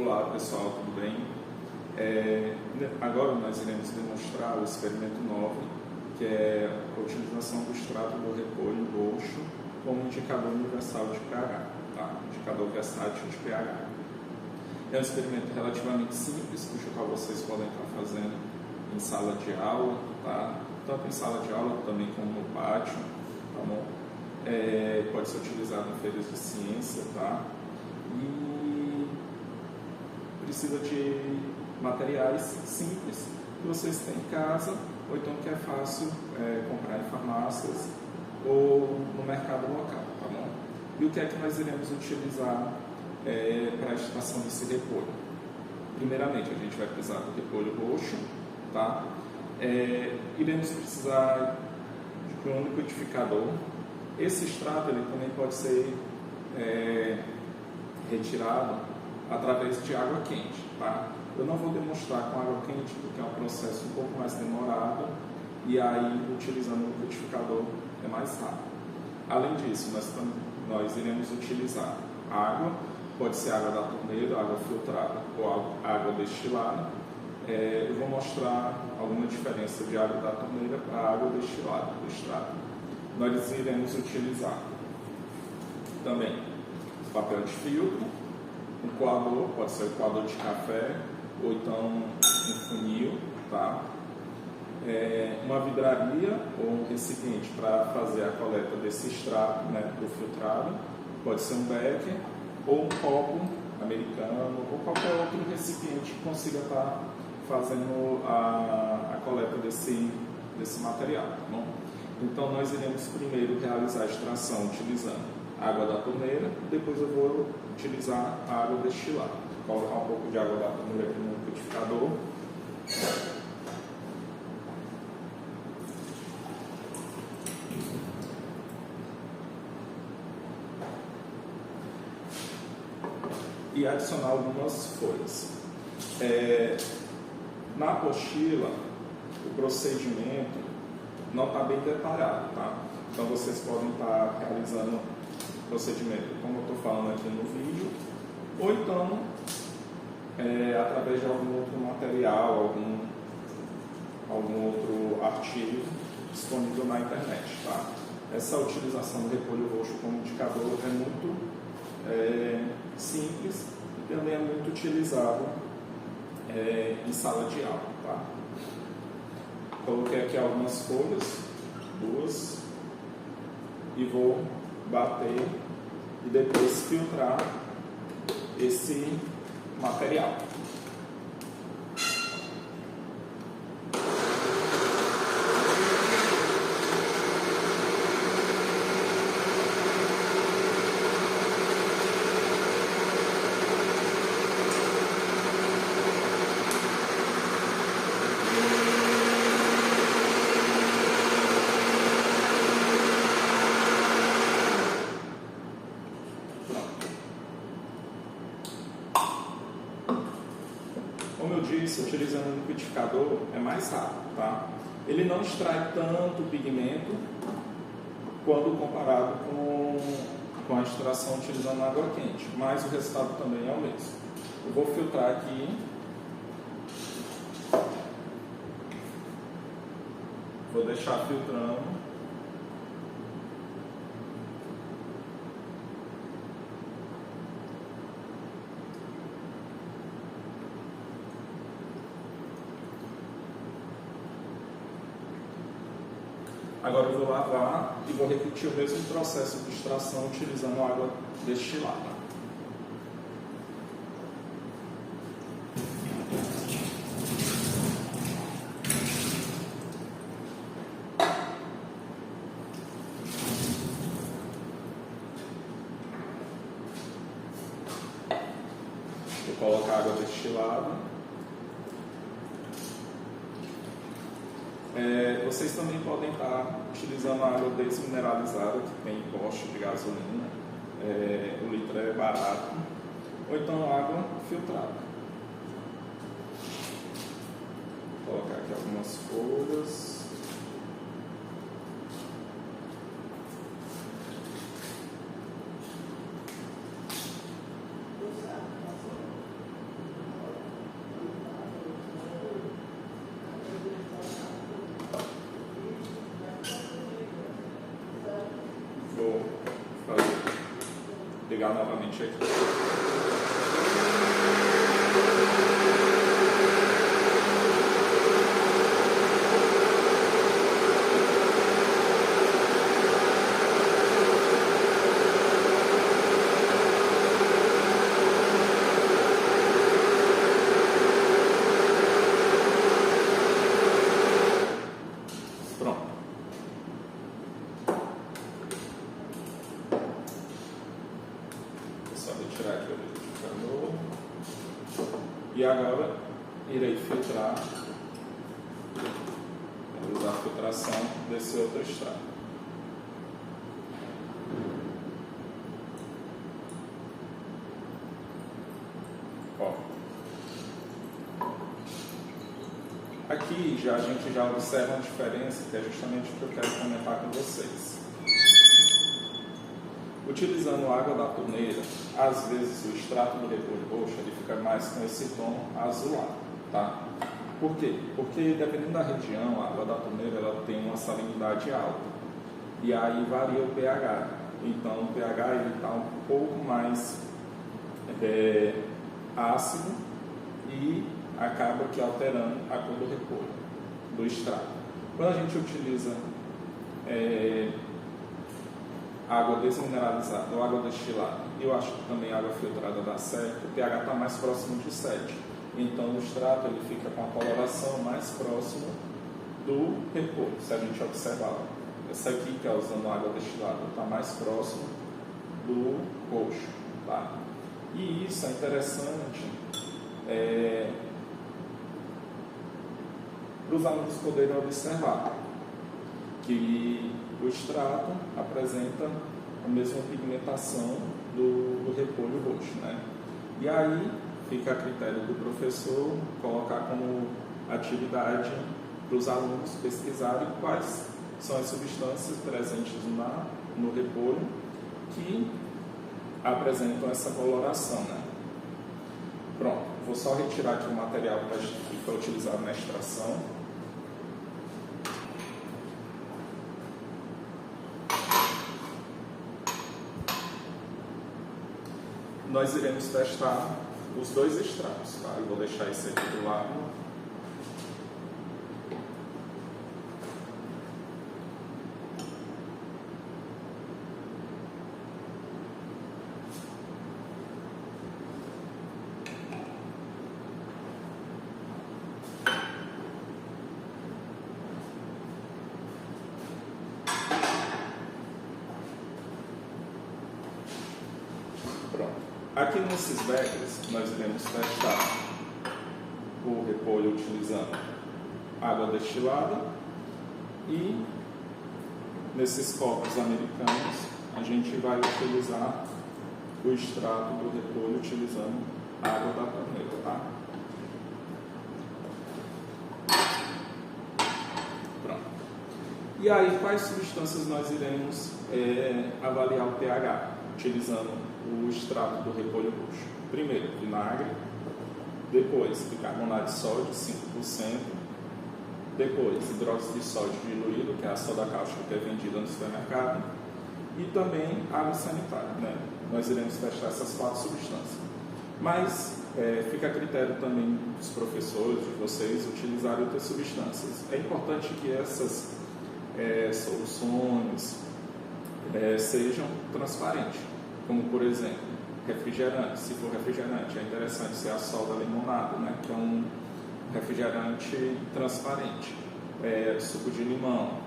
Olá pessoal, tudo bem? Agora nós iremos demonstrar o experimento 9, que é a utilização do extrato do repolho roxo como indicador universal de pH, tá? Indicador versátil de pH. É um experimento relativamente simples, cujo qual vocês podem estar fazendo em sala de aula, tá? Tanto em sala de aula também como no pátio, tá bom? Pode ser utilizado em feiras de ciência, tá? E precisa de materiais simples que vocês têm em casa, ou então que é fácil comprar em farmácias ou no mercado local, tá bom? E o que é que nós iremos utilizar para a extração desse repolho? Primeiramente, a gente vai precisar do repolho roxo, tá? Iremos precisar de um liquidificador. Esse extrato ele também pode ser retirado através de água quente, tá? Eu não vou demonstrar com água quente porque é um processo um pouco mais demorado e aí utilizando o liquidificador é mais rápido. Além disso, nós iremos utilizar água, pode ser água da torneira, água filtrada ou água destilada. Eu vou mostrar alguma diferença de água da torneira para água destilada do extrato. Nós iremos utilizar também papel de filtro, um coador, pode ser um coador de café ou então um funil, tá? Uma vidraria ou um recipiente para fazer a coleta desse extrato, né, do filtrado, pode ser um becker ou um copo americano ou qualquer outro recipiente que consiga estar fazendo a coleta desse material, tá bom? Então nós iremos primeiro realizar a extração utilizando água da torneira, depois eu vou utilizar a água destilada. Vou colocar um pouco de água da torneira aqui no liquidificador. E adicionar algumas folhas. Na apostila, o procedimento não está bem detalhado, tá? Então vocês podem estar realizando o procedimento como eu estou falando aqui no vídeo, ou então através de algum outro material, algum outro artigo disponível na internet, tá? Essa utilização do repolho roxo como indicador é muito simples e também é muito utilizado em sala de aula, tá? Coloquei aqui algumas folhas, duas, e vou bater e depois filtrar esse material. Como eu disse, utilizando o liquidificador é mais rápido, tá? Ele não extrai tanto pigmento quando comparado com a extração utilizando água quente, mas o resultado também é o mesmo. Eu vou filtrar aqui. Vou deixar filtrando. Agora eu vou lavar e vou repetir o mesmo processo de extração utilizando água destilada. Vou colocar água destilada. Vocês também podem estar utilizando a água desmineralizada, que tem em posto de gasolina, o litro é barato, ou então água filtrada. Vou colocar aqui algumas folhas. ligar novamente aqui. E agora irei filtrar, usar a filtração desse outro extrato. Ó. Aqui a gente já observa uma diferença, que é justamente o que eu quero comentar com vocês. Utilizando água da torneira, às vezes o extrato do repolho roxo ele fica mais com esse tom azulado, tá? Por quê? Porque dependendo da região, a água da torneira ela tem uma salinidade alta e aí varia o pH. Então o pH ele está um pouco mais ácido e acaba que alterando a cor do repolho, do extrato. Quando a gente utiliza água desmineralizada ou água destilada, eu acho que também água filtrada dá certo, o pH está mais próximo de 7. Então o extrato ele fica com a coloração mais próxima do repolho. Se a gente observar, essa aqui que é usando água destilada está mais próximo do roxo, tá? E isso é interessante para os alunos poderem observar que o extrato apresenta a mesma pigmentação do repolho roxo, né? E aí fica a critério do professor colocar como atividade para os alunos pesquisarem quais são as substâncias presentes no repolho que apresentam essa coloração, né? Pronto, vou só retirar aqui o material que foi utilizado na extração. Nós iremos testar os dois extratos, tá? Eu vou deixar esse aqui do lado. Aqui nesses becers nós iremos testar o repolho utilizando água destilada e nesses copos americanos a gente vai utilizar o extrato do repolho utilizando água da torneira, tá? Pronto. E aí quais substâncias nós iremos avaliar o pH utilizando o extrato do repolho roxo? Primeiro, vinagre, depois bicarbonato de sódio, 5%, depois hidróxido de sódio diluído, que é a soda cáustica que é vendida no supermercado, e também água sanitária, né? Nós iremos testar essas 4 substâncias. Mas fica a critério também dos professores, de vocês, utilizarem outras substâncias. É importante que essas soluções sejam transparentes. Como, por exemplo, refrigerante. Se for refrigerante, é interessante ser a soda limonada, né? Que é um refrigerante transparente. Suco de limão.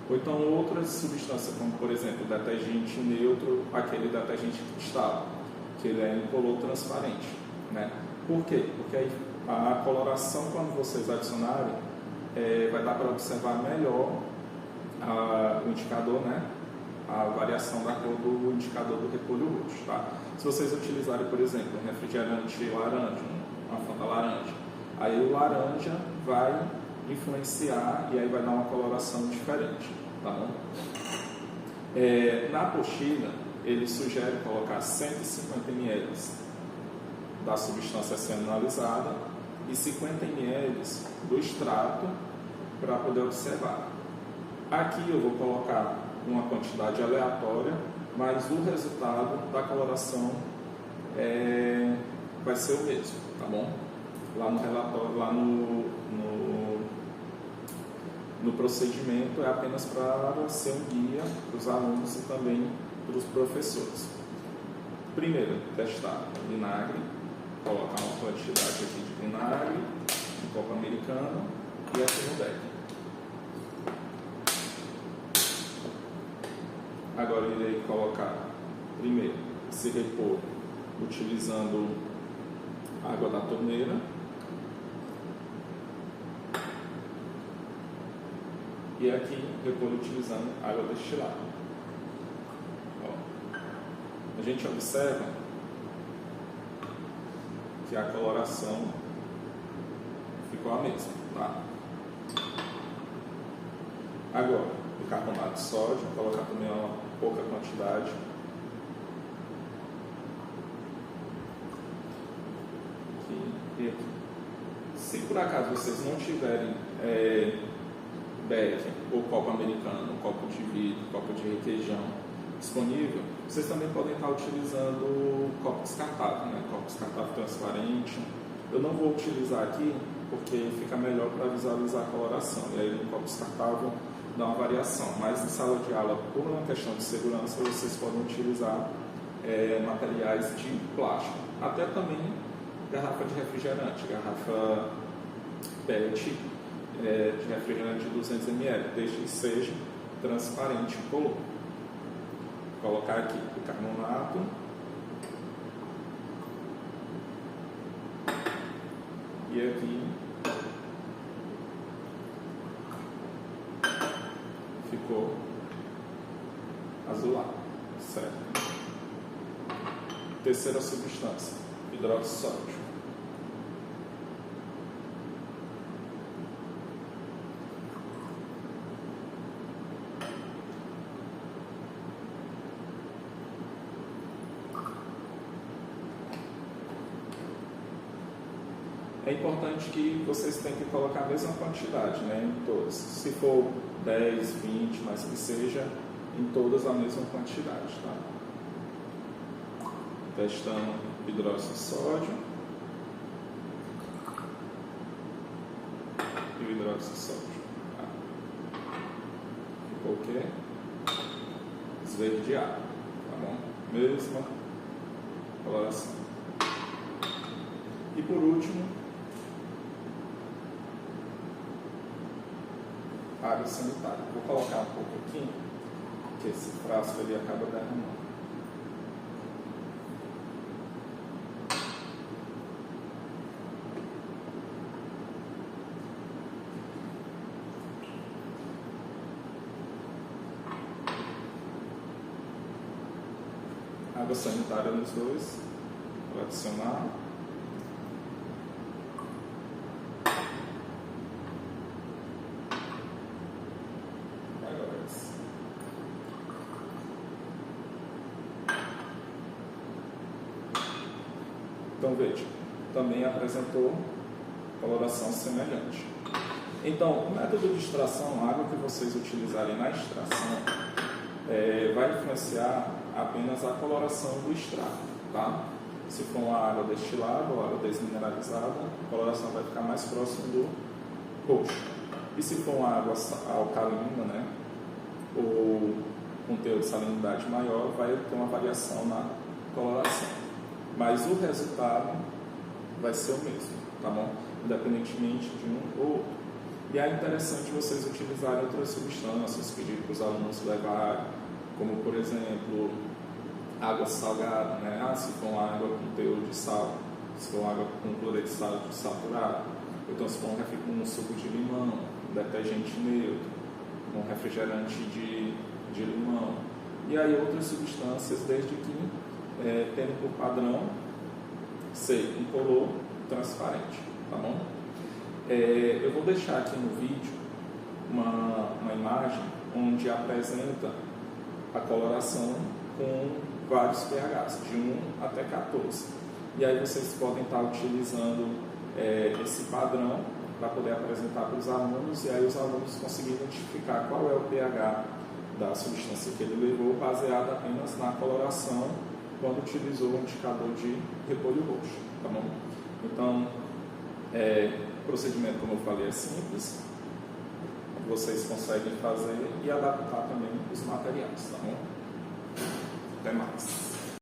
Ou então outras substâncias, como, por exemplo, detergente neutro, aquele detergente cristal, que ele é incolor transparente, né? Por quê? Porque aí a coloração, quando vocês adicionarem, vai dar para observar melhor o indicador, né? A variação da cor do indicador do repolho roxo, tá? Se vocês utilizarem, por exemplo, um refrigerante laranja, uma Fanta laranja, aí o laranja vai influenciar e aí vai dar uma coloração diferente, tá bom? Na apostila, ele sugere colocar 150 ml da substância sendo analisada e 50 ml do extrato para poder observar. Aqui eu vou colocar uma quantidade aleatória mas o resultado da coloração vai ser o mesmo, tá bom? Lá no relatório, lá no procedimento, é apenas para ser um guia para os alunos e também para os professores. Primeiro, testar vinagre, colocar uma quantidade aqui de vinagre, um copo americano e aqui no deck. Agora irei colocar primeiro esse repor utilizando água da torneira. E aqui repor utilizando água destilada. Ó, a gente observa que a coloração ficou a mesma, tá? Agora, o carbonato de sódio, vou colocar também uma pouca quantidade. Aqui e aqui. Se por acaso vocês não tiverem beck, ou copo americano, copo de vidro, copo de requeijão disponível, vocês também podem estar utilizando copo descartável, né? Copo descartável transparente. Eu não vou utilizar aqui porque fica melhor para visualizar a coloração, e aí no copo descartável dá uma variação, mas em sala de aula, por uma questão de segurança, vocês podem utilizar materiais de plástico, até também garrafa de refrigerante, garrafa PET de refrigerante de 200 ml, desde que seja transparente e incolor. Vou colocar aqui o carbonato e aqui ficou azulado, certo? Terceira substância, hidróxido de sódio. É importante que vocês tentem colocar a mesma quantidade, né, em todas. Se for 10, 20, mas que seja em todas a mesma quantidade, tá? Testando hidróxido de sódio e o hidróxido de sódio. Tá? Ficou o quê? Esverdeado, tá bom? Mesma coloração. E por último, água sanitária. Vou colocar um pouco aqui, que esse frasco ali acaba derramando. Água sanitária nos dois. Vou adicionar. Então veja, também apresentou coloração semelhante. Então, o método de extração, a água que vocês utilizarem na extração, vai influenciar apenas a coloração do extrato, tá? Se for uma água destilada ou água desmineralizada, a coloração vai ficar mais próxima do roxo. E se for uma água alcalina, né, ou com teor de salinidade maior, vai ter uma variação na coloração. Mas o resultado vai ser o mesmo, tá bom? Independentemente de um ou outro. E é interessante vocês utilizarem outras substâncias, pedir para os alunos levarem, como por exemplo, água salgada, né? Se for uma água com teor de sal, se for uma água com cloreto de sal saturado, então se for um suco de limão, um detergente neutro, um refrigerante de limão, e aí outras substâncias, desde que tendo por padrão ser incolor transparente, tá bom? Eu vou deixar aqui no vídeo uma imagem onde apresenta a coloração com vários pHs, de 1 até 14. E aí vocês podem estar utilizando esse padrão para poder apresentar para os alunos, e aí os alunos conseguirem identificar qual é o pH da substância que ele levou, baseada apenas na coloração, quando utilizou o indicador de repolho roxo, tá bom? Então, o procedimento, como eu falei, é simples, vocês conseguem fazer e adaptar também os materiais, tá bom? Até mais.